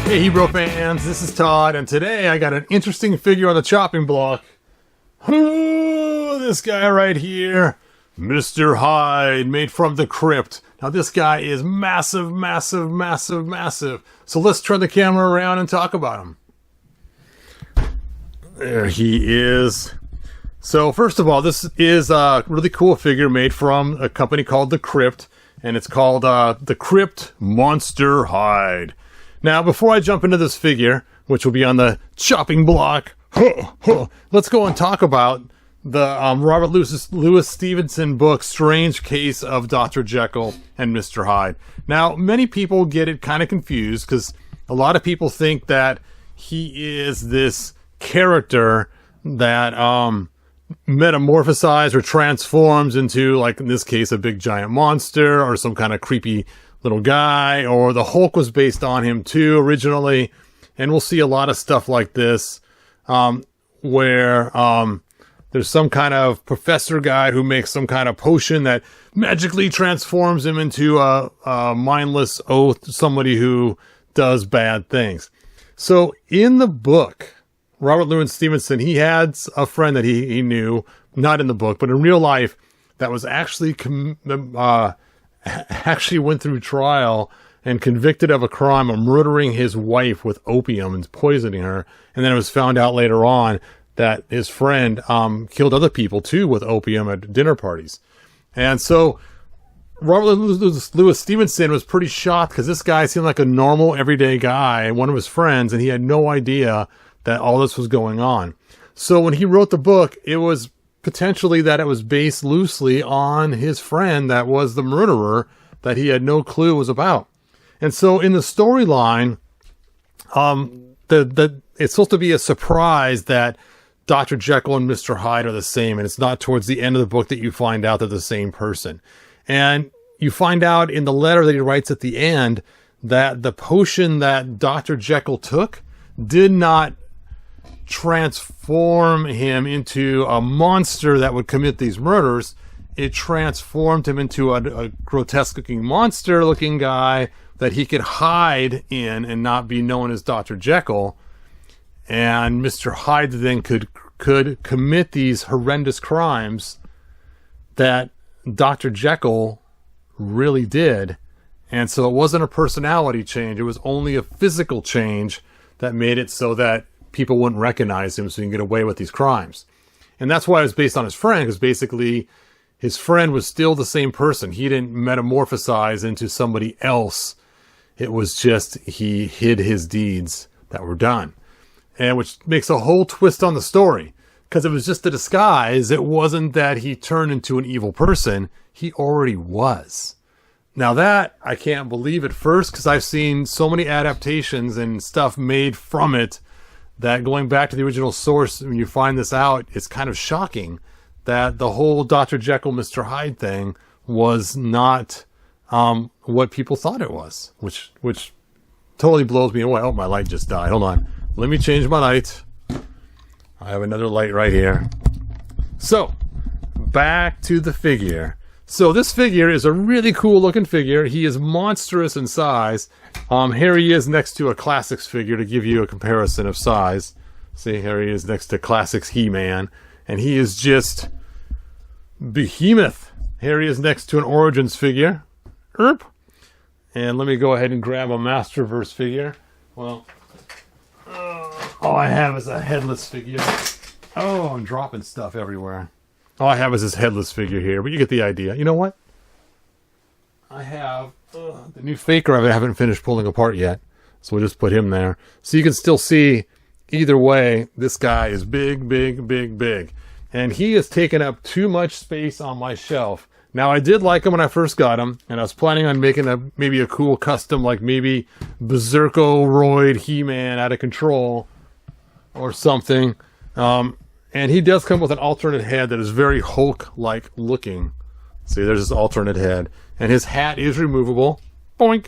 Hey Hebrew fans, this is Todd, and today I got an interesting figure on the chopping block. This guy right here, Mr. Hyde, made from the Crypt. Now this guy is massive, massive, massive, massive. So let's turn the camera around and talk about him. There he is. So first of all, this is a really cool figure made from a company called the Crypt, and it's called the Crypt Monster Hyde. Now, before I jump into this figure, which will be on the chopping block, let's go and talk about the Robert Louis Stevenson book, Strange Case of Dr. Jekyll and Mr. Hyde. Now, many people get it kind of confused because a lot of people think that he is this character that metamorphosizes or transforms into, like in this case, a big giant monster or some kind of creepy little guy, or the Hulk was based on him too originally. And we'll see a lot of stuff like this where there's some kind of professor guy who makes some kind of potion that magically transforms him into a mindless oath, somebody who does bad things. So in the book, Robert Louis Stevenson, he had a friend that he knew, not in the book, but in real life, that was actually went through trial and convicted of a crime of murdering his wife with opium and poisoning her. And then it was found out later on that his friend killed other people too with opium at dinner parties. And so Robert Louis Stevenson was pretty shocked because this guy seemed like a normal everyday guy, one of his friends, and he had no idea that all this was going on. So when he wrote the book, it was potentially that it was based loosely on his friend that was the murderer that he had no clue was about. And so in the storyline, it's supposed to be a surprise that Dr. Jekyll and Mr. Hyde are the same, and it's not towards the end of the book that you find out they're the same person. And you find out in the letter that he writes at the end that the potion that Dr. Jekyll took did not transform him into a monster that would commit these murders. It transformed him into a grotesque looking monster looking guy that he could hide in and not be known as Dr. Jekyll. And Mr. Hyde then could commit these horrendous crimes that Dr. Jekyll really did. And so it wasn't a personality change. It was only a physical change that made it so that people wouldn't recognize him, so he can get away with these crimes. And that's why it was based on his friend, because basically his friend was still the same person. He didn't metamorphosize into somebody else. It was just he hid his deeds that were done. And which makes a whole twist on the story, because it was just a disguise. It wasn't that he turned into an evil person. He already was. Now that I can't believe at first, because I've seen so many adaptations and stuff made from it that going back to the original source, when you find this out, it's kind of shocking that the whole Dr. Jekyll, Mr. Hyde thing was not what people thought it was, which totally blows me away. Oh, my light just died. Hold on. Let me change my light. I have another light right here. So, back to the figure. So this figure is a really cool looking figure. He is monstrous in size. Here he is next to a Classics figure to give you a comparison of size. See, here he is next to Classics He-Man. And he is just Behemoth. Here he is next to an Origins figure. And let me go ahead and grab a Masterverse figure. Well, all I have is a headless figure. Oh, I'm dropping stuff everywhere. All I have is this headless figure here, but you get the idea. You know what? I have the new Faker I haven't finished pulling apart yet, so we'll just put him there. So you can still see, either way, this guy is big, big, big, big. And he has taken up too much space on my shelf. Now, I did like him when I first got him, and I was planning on making maybe a cool custom, like maybe Berserko-roid He-Man out of control or something. And he does come with an alternate head that is very Hulk-like looking. See, there's his alternate head. And his hat is removable. Boink!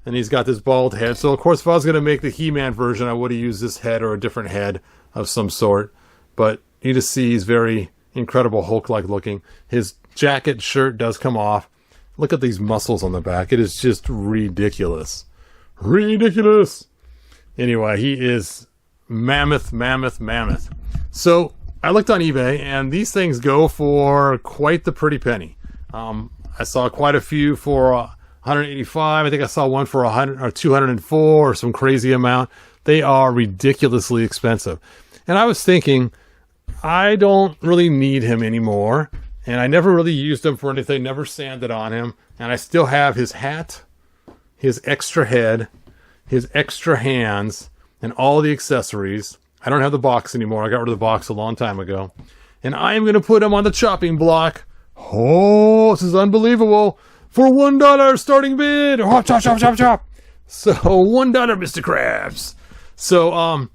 And he's got this bald head. So, of course, if I was going to make the He-Man version, I would have used this head or a different head of some sort. But you just see he's very incredible Hulk-like looking. His jacket, shirt does come off. Look at these muscles on the back. It is just ridiculous. Ridiculous! Anyway, he is mammoth, mammoth, mammoth. So I looked on eBay, and these things go for quite the pretty penny. I saw quite a few for 185. I think I saw one for 100 or 204 or some crazy amount. They are ridiculously expensive. And I was thinking, I don't really need him anymore. And I never really used him for anything, never sanded on him. And I still have his hat, his extra head, his extra hands, and all the accessories. I don't have the box anymore. I got rid of the box a long time ago. And I am going to put him on the chopping block. Oh, this is unbelievable. For $1 starting bid. Oh, chop, chop, chop, chop. So $1, Mr. Krabs. So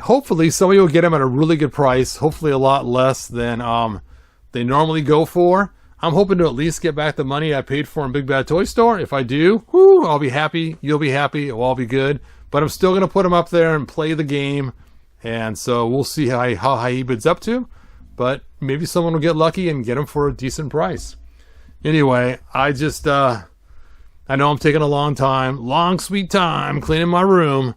hopefully somebody will get him at a really good price. Hopefully a lot less than they normally go for. I'm hoping to at least get back the money I paid for in Big Bad Toy Store. If I do, whoo, I'll be happy. You'll be happy. It'll all be good. But I'm still going to put him up there and play the game. And so we'll see how high he bids up to. But maybe someone will get lucky and get him for a decent price. Anyway, I know I'm taking a long sweet time cleaning my room.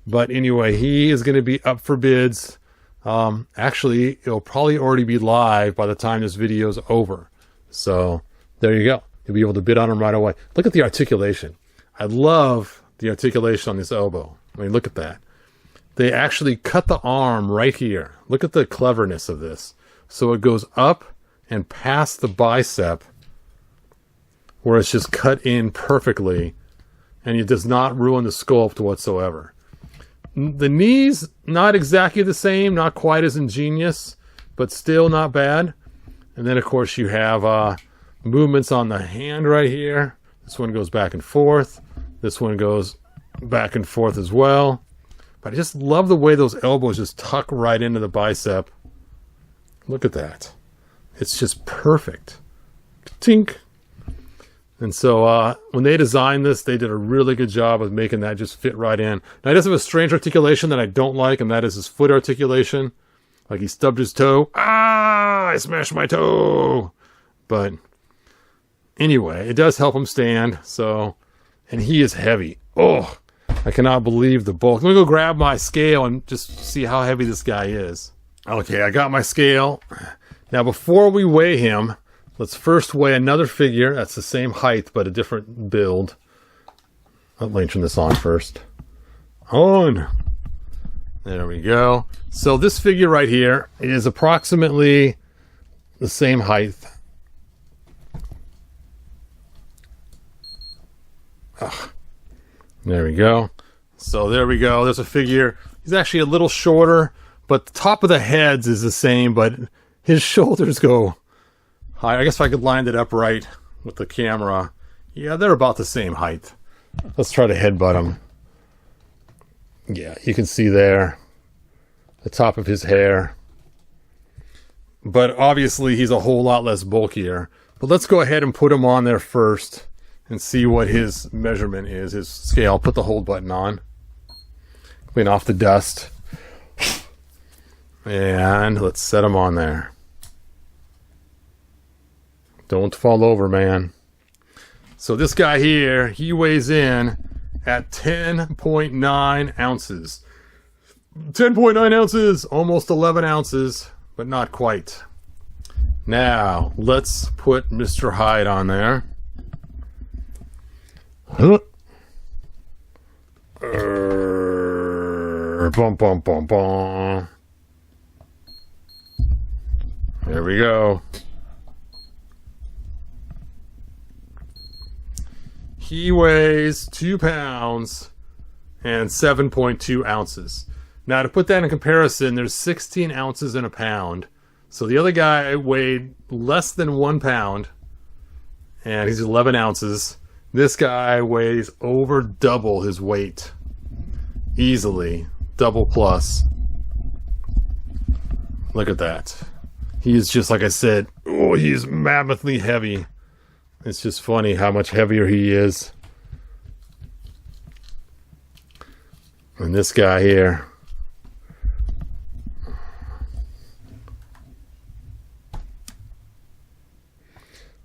But anyway, he is going to be up for bids. Actually, it'll probably already be live by the time this video is over. So there you go. You'll be able to bid on him right away. Look at the articulation. I love the articulation on this elbow. I mean, look at that. They actually cut the arm right here. Look at the cleverness of this. So it goes up and past the bicep, where it's just cut in perfectly, and it does not ruin the sculpt whatsoever. The knees, not exactly the same, not quite as ingenious, but still not bad. And then, of course, you have movements on the hand right here. This one goes back and forth. This one goes back and forth as well. But I just love the way those elbows just tuck right into the bicep. Look at that. It's just perfect. Tink. And so when they designed this, they did a really good job of making that just fit right in. Now, he does have a strange articulation that I don't like, and that is his foot articulation. Like he stubbed his toe. Ah, I smashed my toe. But anyway, it does help him stand. So, and he is heavy. Oh, I cannot believe the bulk. Let me go grab my scale and just see how heavy this guy is. Okay, I got my scale. Now, before we weigh him, let's first weigh another figure that's the same height but a different build. Let me turn this on first. On. There we go. So this figure right here is approximately the same height. There we go. So there we go. There's a figure. He's actually a little shorter, but the top of the heads is the same, but his shoulders go high. I guess if I could line it up right with the camera. Yeah, they're about the same height. Let's try to headbutt him. Yeah, you can see there the top of his hair. But obviously he's a whole lot less bulkier. But let's go ahead and put him on there first and see what his measurement is, his scale. Put the hold button on. Clean off the dust. And let's set him on there. Don't fall over, man. So this guy here, he weighs in at 10.9 ounces. 10.9 ounces, almost 11 ounces, but not quite. Now, let's put Mr. Hyde on there. Bum, bum, bum, bum. There we go. He weighs 2 pounds and 7.2 ounces. Now, to put that in comparison, there's 16 ounces in a pound. So the other guy weighed less than 1 pound, and he's 11 ounces. This guy weighs over double his weight. Easily. Double plus. Look at that. He is just, like I said, oh, he's mammothly heavy. It's just funny how much heavier he is. And this guy here.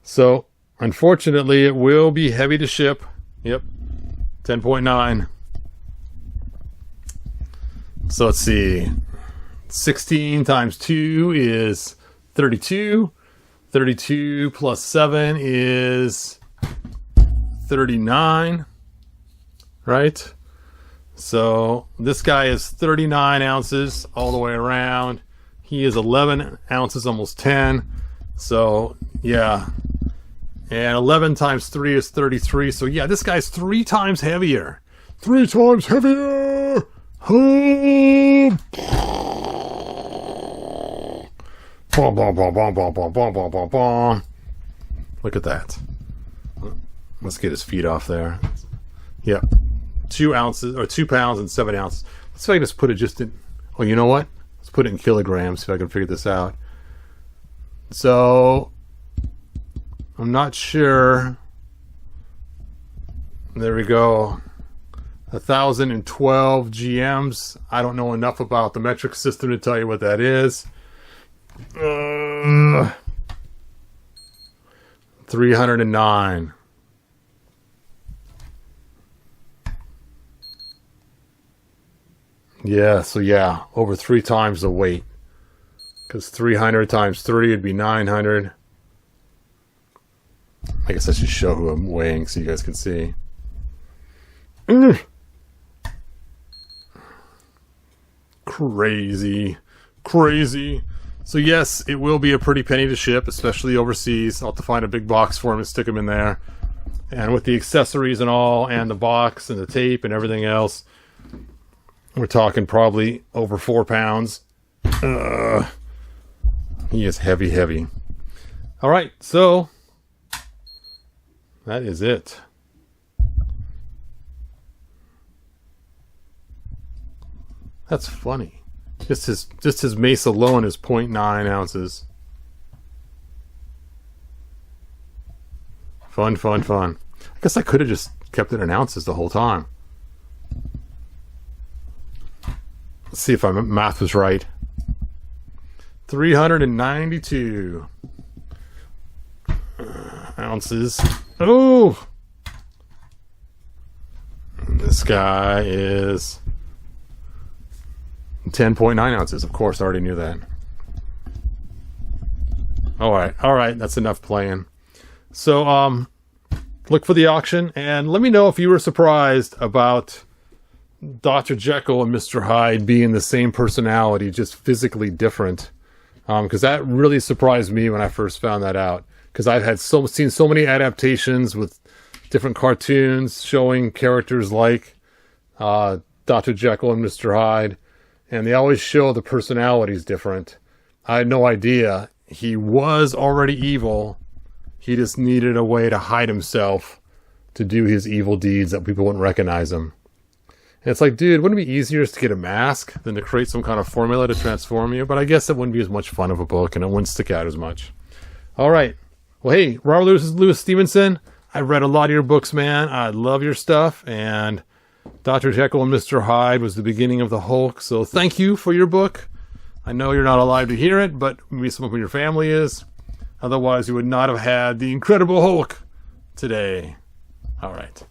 So, unfortunately, it will be heavy to ship. Yep, 10.9. So let's see. 16 times 2 is 32. 32 plus 7 is 39. Right? So this guy is 39 ounces all the way around. He is 11 ounces, almost 10. So, yeah. And 11 times 3 is 33. So, yeah, this guy's 3 times heavier. 3 times heavier! Look at that. Let's get his feet off there. Yep. 2 ounces, or 2 pounds and 7 ounces. Let's see if I can just put it just in. Oh, you know what? Let's put it in kilograms, see if I can figure this out. So, I'm not sure. There we go. 1,012 GMs. I don't know enough about the metric system to tell you what that is. 309. Yeah, so yeah, over 3 times the weight. Because 300 times 3 would be 900. I guess I should show who I'm weighing so you guys can see. Crazy. Crazy. So yes, it will be a pretty penny to ship, especially overseas. I'll have to find a big box for him and stick him in there. And with the accessories and all, and the box and the tape and everything else, we're talking probably over 4 pounds. He is heavy, heavy. All right, so that is it. That's funny. Just his mace alone is 0.9 ounces. Fun, fun, fun. I guess I could have just kept it in ounces the whole time. Let's see if my math was right. 392 ounces. Oh! This guy is 10.9 ounces. Of course, I already knew that. Alright, that's enough playing. So, look for the auction, and let me know if you were surprised about Dr. Jekyll and Mr. Hyde being the same personality, just physically different. Because that really surprised me when I first found that out. Because I've had seen so many adaptations with different cartoons showing characters like Dr. Jekyll and Mr. Hyde, and they always show the personalities different. I had no idea. He was already evil. He just needed a way to hide himself to do his evil deeds that people wouldn't recognize him. And it's like, dude, wouldn't it be easier just to get a mask than to create some kind of formula to transform you? But I guess it wouldn't be as much fun of a book, and it wouldn't stick out as much. All right. Well, hey, Robert Louis Stevenson, I read a lot of your books, man. I love your stuff, and Dr. Jekyll and Mr. Hyde was the beginning of the Hulk, so thank you for your book. I know you're not alive to hear it, but maybe someone from your family is. Otherwise, you would not have had the Incredible Hulk today. All right.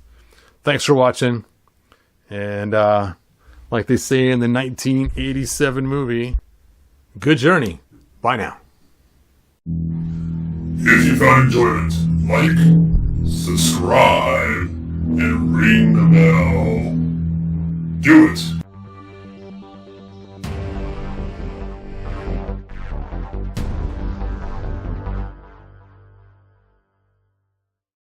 Thanks for watching. And like they say in the 1987 movie, good journey. Bye now. If you found enjoyment, like, subscribe, and ring the bell. Do it.